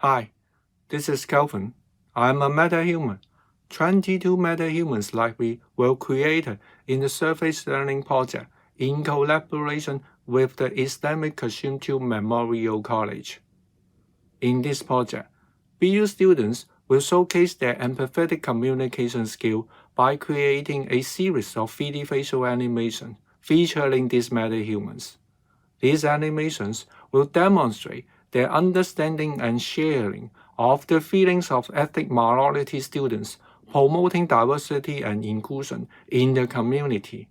Hi, this is Kelvin. I'm a metahuman. 22 metahumans like me were created in the Surface Learning Project in collaboration with the Islamic Kashmir Memorial College. In this project, BU students will showcase their empathetic communication skill by creating a series of 3D facial animations featuring these metahumans. These animations will demonstrate their understanding and sharing of the feelings of ethnic minority students, promoting diversity and inclusion in the community.